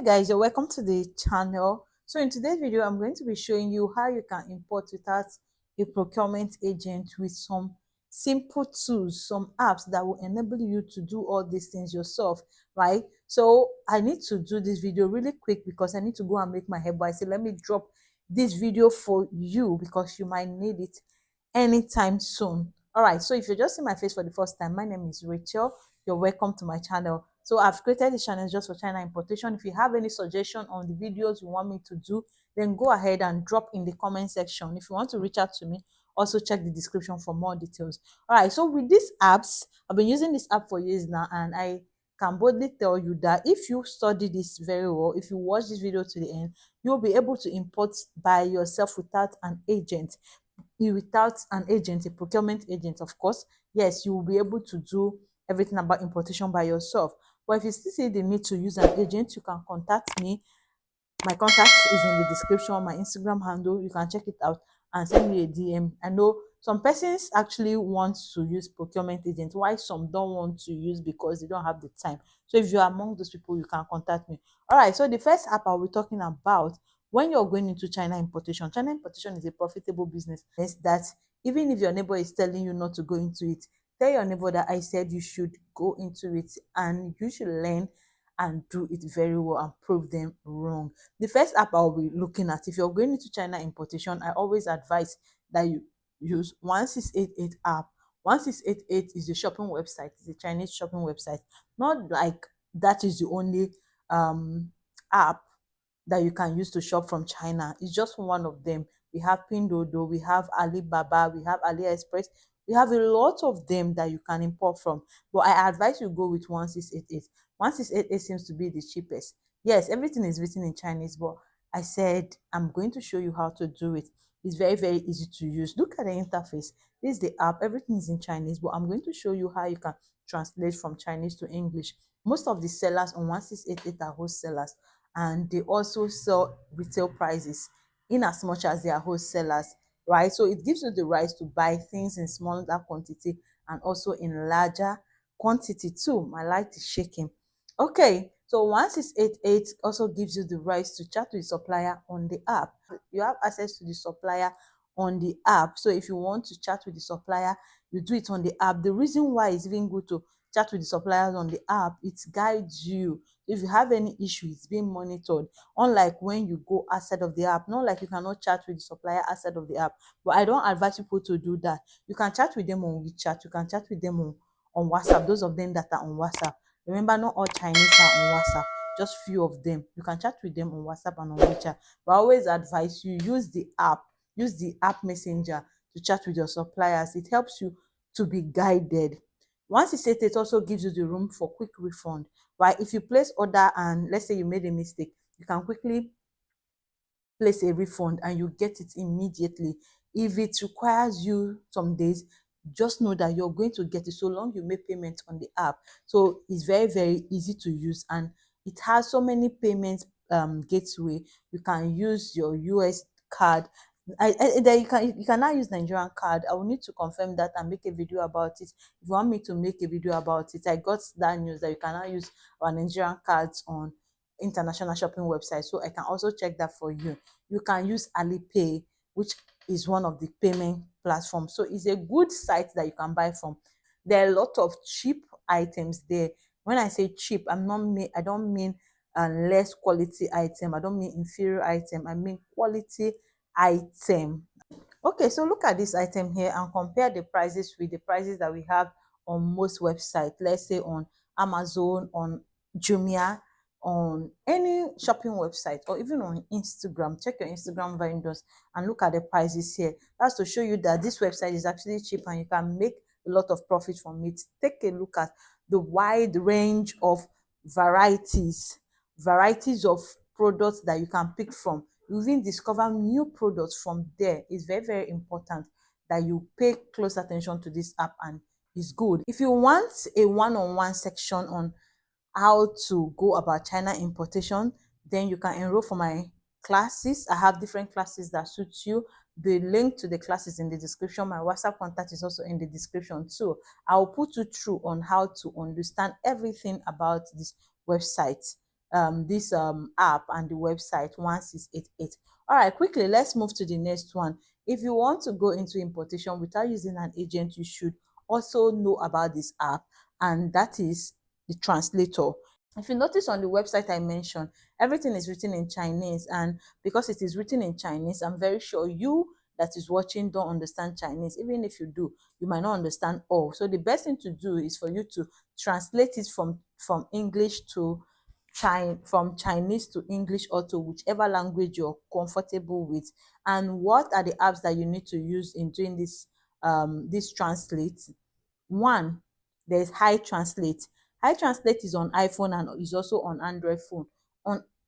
Guys, you're welcome to the channel. So in today's video I'm going to be showing you how you can import without a procurement agent with some simple tools, some apps that will enable you to do all these things yourself, right? So I need to do this video really quick because I need to go and make my hair, but I say let me drop this video for you because you might need it anytime soon. All right, so if you're just seeing my face for the first time, my name is Rachel. You're welcome to my channel. So I've created this channel just for China importation. If you have any suggestion on the videos you want me to do, then go ahead and drop in the comment section. If you want to reach out to me, also check the description for more details. All right, so with these apps, I've been using this app for years now, and I can boldly tell you that if you study this very well, if you watch this video to the end, you'll be able to import by yourself without an agent. Without an agent, a procurement agent, of course. Yes, you will be able to do everything about importation by yourself. But if you still see the need to use an agent, you can contact me. My contact is in the description, my Instagram handle. You can check it out and send me a DM. I know some persons actually want to use procurement agent, why some don't want to use because they don't have the time. So if you're among those people, you can contact me. All right, so the first app I'll be talking about when you're going into China importation. China importation is a profitable business that even if your neighbor is telling you not to go into it, tell your neighbor that I said you should go into it and you should learn and do it very well and prove them wrong. The first app I'll be looking at, if you're going into China importation, I always advise that you use 1688 app. 1688 is the shopping website, it's a Chinese shopping website. Not like that is the only app that you can use to shop from China. It's just one of them. We have Pindodo, we have Alibaba, we have AliExpress. We have a lot of them that you can import from. But I advise you go with 1688. 1688 seems to be the cheapest. Yes, everything is written in Chinese, but I said I'm going to show you how to do it. It's very, very easy to use. Look at the interface. This is the app. Everything is in Chinese, but I'm going to show you how you can translate from Chinese to English. Most of the sellers on 1688 are wholesalers, and they also sell retail prices in as much as they are wholesalers, right? So it gives you the right to buy things in smaller quantity and also in larger quantity too. My light is shaking. Okay, so 1688 also gives you the right to chat with the supplier on the app. You have access to the supplier on the app. So if you want to chat with the supplier, you do it on the app. The reason why it's even good to chat with the suppliers on the app, it guides you. If you have any issue, it's being monitored. Unlike when you go outside of the app, not like you cannot chat with the supplier outside of the app. But I don't advise people to do that. You can chat with them on WeChat, you can chat with them on WhatsApp, those of them that are on WhatsApp. Remember, not all Chinese are on WhatsApp, just few of them. You can chat with them on WhatsApp and on WeChat. But I always advise you use the app messenger to chat with your suppliers. It helps you to be guided. Once it's set, it also gives you the room for quick refund. Right? If you place order and let's say you made a mistake, you can quickly place a refund and you get it immediately. If it requires you some days, just know that you're going to get it so long you make payment on the app. So it's very, very easy to use, and it has so many payments gateway. You can use your US card. Then you can now use Nigerian card. I will need to confirm that and make a video about it. If you want me to make a video about it, I got that news that you can now use our Nigerian cards on international shopping website, so I can also check that for you. You can use Alipay, which is one of the payment platforms, so it's a good site that you can buy from. There are a lot of cheap items there. When I say cheap, I don't mean less quality item, I don't mean inferior item, I mean quality item. Okay, so look at this item here and compare the prices with the prices that we have on most websites. Let's say on Amazon, on Jumia, on any shopping website, or even on Instagram. Check your Instagram vendors and look at the prices here. That's to show you that this website is actually cheap and you can make a lot of profit from it. Take a look at the wide range of varieties of products that you can pick from. You even discover new products from there. It's very, very important that you pay close attention to this app, and it's good. If you want a one-on-one section on how to go about China importation, then you can enroll for my classes. I have different classes that suit you. The link to the class is in the description. My WhatsApp contact is also in the description too. I'll put you through on how to understand everything about this website. this app and the website 1688. All right, quickly, let's move to the next one. If you want to go into importation without using an agent, you should also know about this app, and that is the translator. If you notice on the website I mentioned, everything is written in Chinese, and because it is written in Chinese, I'm very sure you that is watching don't understand Chinese. Even if you do, you might not understand all. So the best thing to do is for you to translate it from English to from Chinese to English, or to whichever language you're comfortable with. And what are the apps that you need to use in doing this translate? One, there's High Translate. High Translate is on iPhone and is also on Android phone.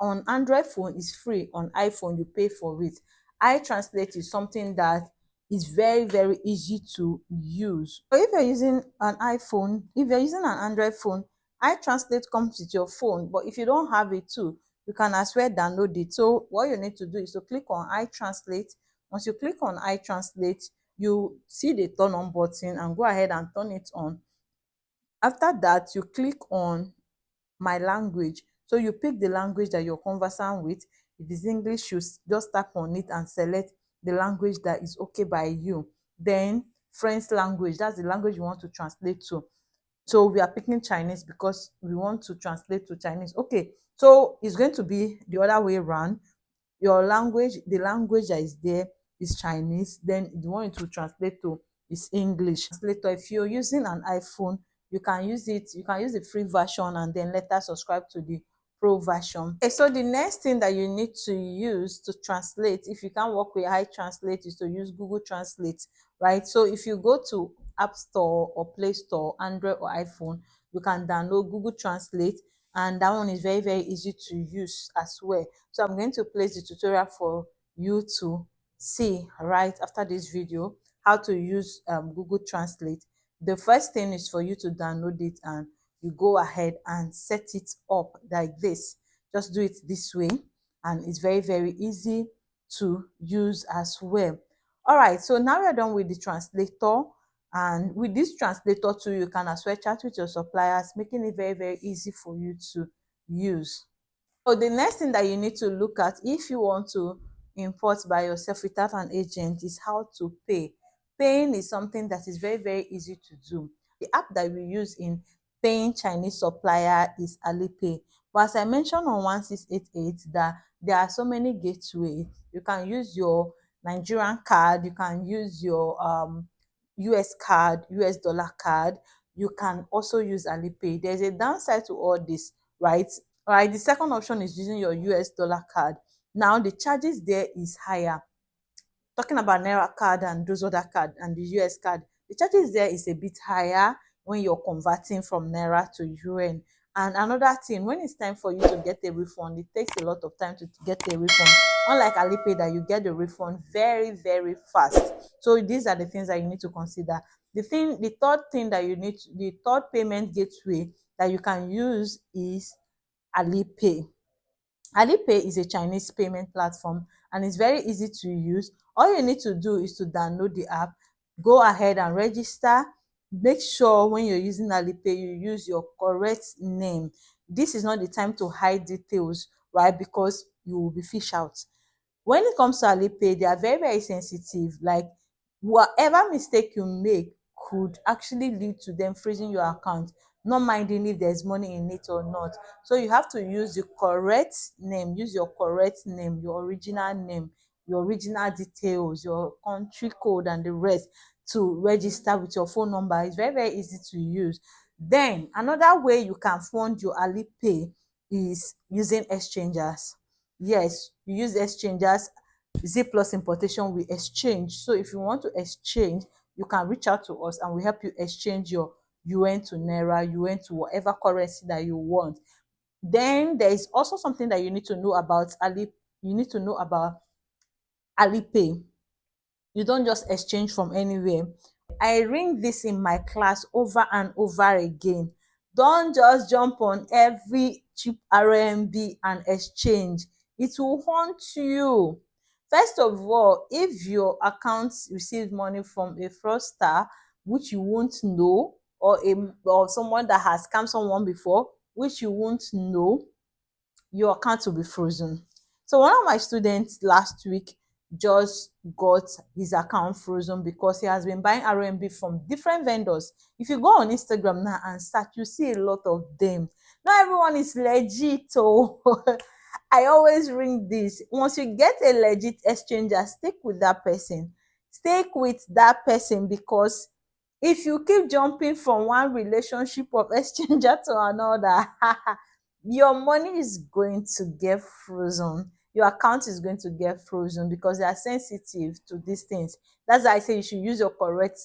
On Android phone is free, on iPhone you pay for it. High Translate is something that is very, very easy to use. So if you're using an iPhone, if you're using an Android phone, High Translate comes with your phone, but if you don't have it too, you can as well download it. So what you need to do is to click on High Translate. Once you click on High Translate, you see the turn on button and go ahead and turn it on. After that, you click on my language. So you pick the language that you're conversant with. If it's English, you just tap on it and select the language that is okay by you. Then French language, that's the language you want to translate to. So we are picking Chinese because we want to translate to Chinese. Okay, so it's going to be the other way around. Your language, the language that is there is Chinese, then the one to translate to is English. Later, if you're using an iPhone, you can use the free version and then later subscribe to the pro version. Okay, so the next thing that you need to use to translate, if you can't work with High Translate, is to use Google Translate, right? So if you go to App Store or Play Store, Android or iPhone, you can download Google Translate, and that one is very, very easy to use as well. So I'm going to place the tutorial for you to see right after this video how to use Google Translate. The first thing is for you to download it, and you go ahead and set it up like this. Just do it this way, and it's very, very easy to use as well. All right, so now we're done with the translator. And with this translator too, you can as well chat with your suppliers, making it very, very easy for you to use. So the next thing that you need to look at if you want to import by yourself without an agent is how to pay. Paying is something that is very, very easy to do. The app that we use in paying Chinese supplier is Alipay. But as I mentioned on 1688, that there are so many gateways. You can use your Nigerian card, you can use your US card, US dollar card. You can also use Alipay. There's a downside to all this, right? All right, the second option is using your US dollar card. Now the charges there is higher. Talking about Naira card and those other card and the US card, the charges there is a bit higher when you're converting from Naira to UN. And another thing, when it's time for you to get a refund, it takes a lot of time to get a refund. Unlike Alipay, that you get the refund very, very fast. So these are the things that you need to consider. The third thing that you need, the third payment gateway that you can use is Alipay. Alipay is a Chinese payment platform and it's very easy to use. All you need to do is to download the app, go ahead and register. Make sure when you're using Alipay, you use your correct name. This is not the time to hide details, right? Because you will be fished out. When it comes to Alipay, they are very, very sensitive. Like whatever mistake you make could actually lead to them freezing your account, not minding if there's money in it or not. So you have to use the correct name, use your correct name, your original name, your original details, your country code and the rest to register with your phone number. It's very, very easy to use. Then another way you can fund your Alipay is using exchangers. Yes, you use exchangers. Zeeplus Importation we exchange. So if you want to exchange, you can reach out to us and we help you exchange your UN to Naira, UN to whatever currency that you want. Then there is also something that you need to know about You need to know about Alipay. You don't just exchange from anywhere. I ring this in my class over and over again. Don't just jump on every cheap RMB and exchange. It will haunt you. First of all, if your account receives money from a fraudster which you won't know, or someone that has scammed someone before which you won't know, your account will be frozen. So one of my students last week just got his account frozen because he has been buying RMB from different vendors. If you go on Instagram now and start, you see a lot of them. Not everyone is legit. Oh, I always ring this. Once you get a legit exchanger, stick with that person. Stick with that person, because if you keep jumping from one relationship of exchanger to another, your money is going to get frozen. Your account is going to get frozen because they are sensitive to these things. That's why I say you should use your correct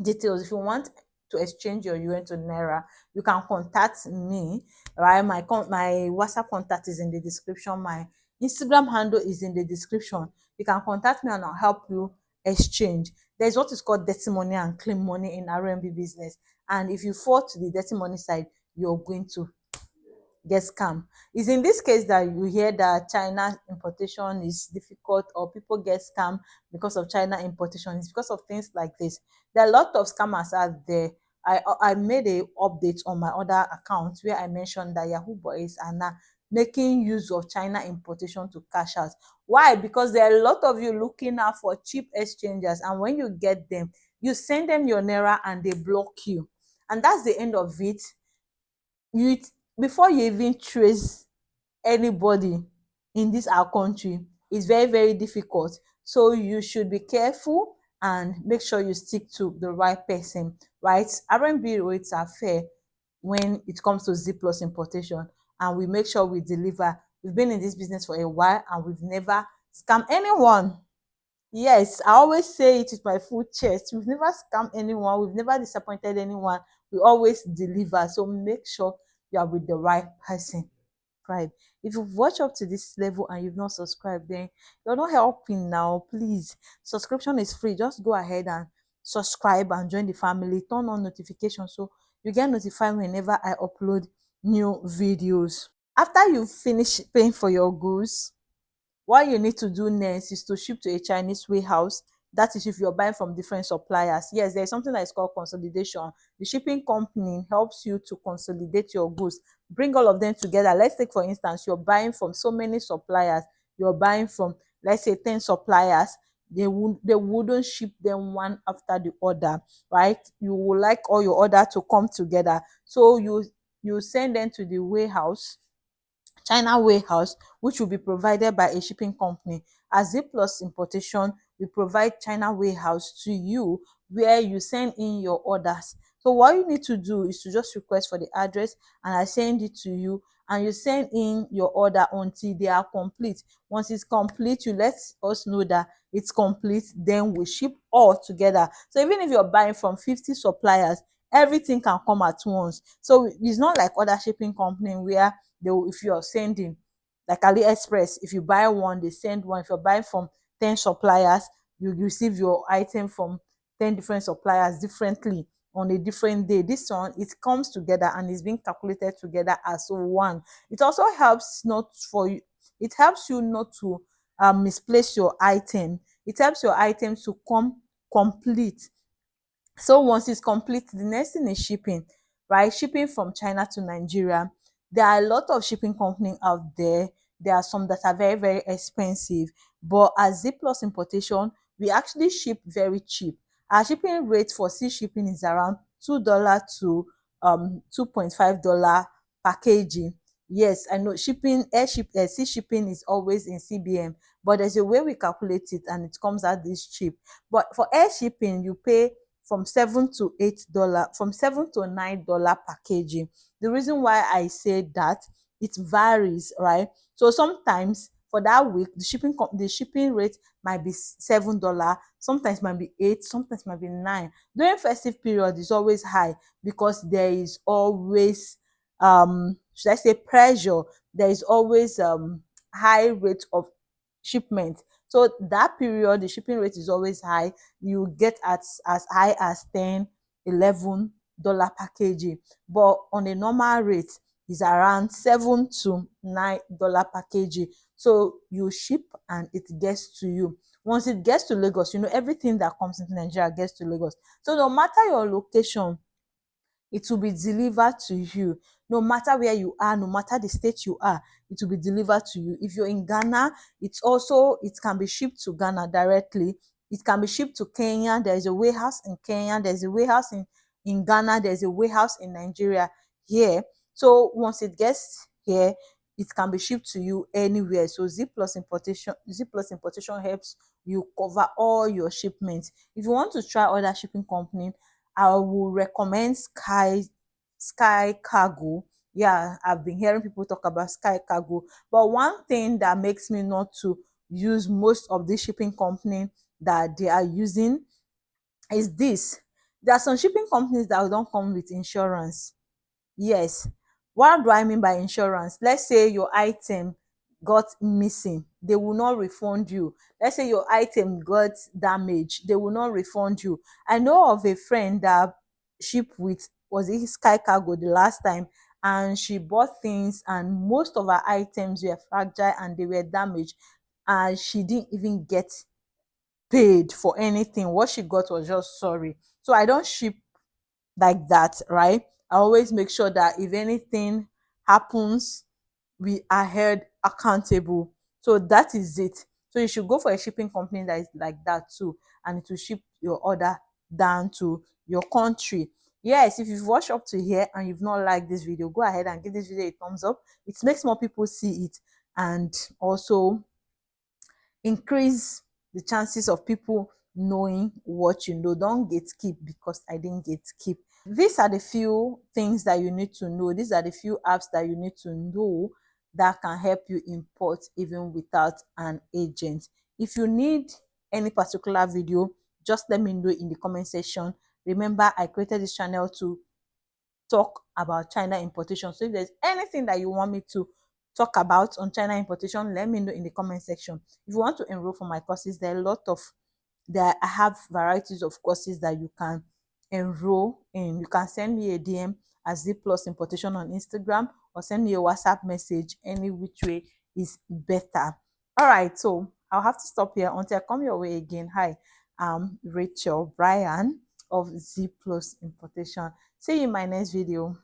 details. If you want to exchange your UN to Naira, you can contact me, right? My WhatsApp contact is in the description. My Instagram handle is in the description. You can contact me and I'll help you exchange. There's what is called dirty money and clean money in RMB business. And if you fall to the dirty money side, you're going to get scam. It's in this case that you hear that China importation is difficult or people get scam because of China importation. It's because of things like this. There are a lot of scammers out there. I made a update on my other account where I mentioned that Yahoo boys are now making use of China importation to cash out. Why? Because there are a lot of you looking out for cheap exchangers, and when you get them, you send them your Naira and they block you. And that's the end of it. You Before you even trace anybody in this our country, it's very very difficult. So you should be careful and make sure you stick to the right person, right? R&B rates are fair when it comes to Zeeplus importation, and we make sure we deliver. We've been in this business for a while and we've never scammed anyone. Yes, I always say it with my full chest. We've never scammed anyone, we've never disappointed anyone. We always deliver. So make sure you are with the right person. Right. If you've watched up to this level and you've not subscribed, then you're not helping now. Please, subscription is free. Just go ahead and subscribe and join the family. Turn on notifications so you get notified whenever I upload new videos. After you finish paying for your goods, what you need to do next is to ship to a Chinese warehouse. That is if you're buying from different suppliers. Yes, there's something that is called consolidation. The shipping company helps you to consolidate your goods, bring all of them together. Let's take, for instance, you're buying from so many suppliers. You're buying from, let's say, 10 suppliers. They wouldn't ship them one after the other, right? You would like all your order to come together. So you send them to the warehouse, China warehouse, which will be provided by a shipping company. As Zeeplus Importation, we provide China warehouse to you where you send in your orders. So what you need to do is to just request for the address and I send it to you, and you send in your order until they are complete. Once it's complete, you let us know that it's complete, then we ship all together. So even if you're buying from 50 suppliers, everything can come at once. So it's not like other shipping company where if you're sending, like AliExpress, if you buy one they send one. If you're buying from 10 suppliers, you receive your item from 10 different suppliers differently on a different day. This one, it comes together and is being calculated together as one. It also helps not for you, it helps you not to misplace your item. It helps your item to come complete. So once it's complete, the next thing is shipping, right? Shipping from China to Nigeria. There are a lot of shipping companies out there. There are some that are very very expensive, but as Zeeplus Importation, we actually ship very cheap. Our shipping rate for sea shipping is around $2 to $2.5 per kg. Yes, I know shipping, sea shipping is always in CBM, but there's a way we calculate it and it comes out this cheap. But for air shipping, you pay from $7 to $8, from $7 to $9 per kg. The reason why I say that, it varies, right? So sometimes for that week, the shipping rate might be $7, sometimes might be 8, sometimes might be 9. During festive period, it's always high because there is always should I say pressure. There is always high rate of shipment. So that period, the shipping rate is always high. You get at as high as 10, $11 per kg. But on a normal rate, is around $7 to $9 per kg. So you ship and it gets to you. Once it gets to Lagos, everything that comes into Nigeria gets to Lagos. So no matter your location, it will be delivered to you. No matter where you are, no matter the state you are, it will be delivered to you. If you're in Ghana, it can be shipped to Ghana directly. It can be shipped to Kenya. There's a warehouse in Kenya. There's a warehouse in Ghana. There's a warehouse in Nigeria here. So once it gets here, it can be shipped to you anywhere. So Zeeplus Importation helps you cover all your shipments. If you want to try other shipping company, I will recommend Sky Cargo. Yeah, I've been hearing people talk about Sky Cargo. But one thing that makes me not to use most of the shipping company that they are using is this. There are some shipping companies that don't come with insurance. Yes. What do I mean by insurance? Let's say your item got missing, they will not refund you. Let's say your item got damaged, they will not refund you. I know of a friend that shipped with, was it Sky Cargo the last time, and she bought things and most of her items were fragile and they were damaged, and she didn't even get paid for anything. What she got was just sorry. So I don't ship like that, right? I always make sure that if anything happens, we are held accountable. So that is it. So you should go for a shipping company that is like that too, and it will ship your order down to your country. Yes, if you've watched up to here and you've not liked this video, go ahead and give this video a thumbs up. It makes more people see it, and also increase the chances of people knowing what you know. Don't gatekeep because I didn't gatekeep. These are the few things that you need to know. These are the few apps that you need to know that can help you import even without an agent. If you need any particular video, just let me know in the comment section. Remember, I created this channel to talk about China importation. So if there's anything that you want me to talk about on China importation, let me know in the comment section. If you want to enroll for my courses, I have varieties of courses that you can enroll in. You can send me a DM at Zeeplus Importation on Instagram, or send me a WhatsApp message. Any which way is better. All right, so I'll have to stop here until I come your way again. Hi, I'm Rachael Brian of Zeeplus Importation. See you in my next video.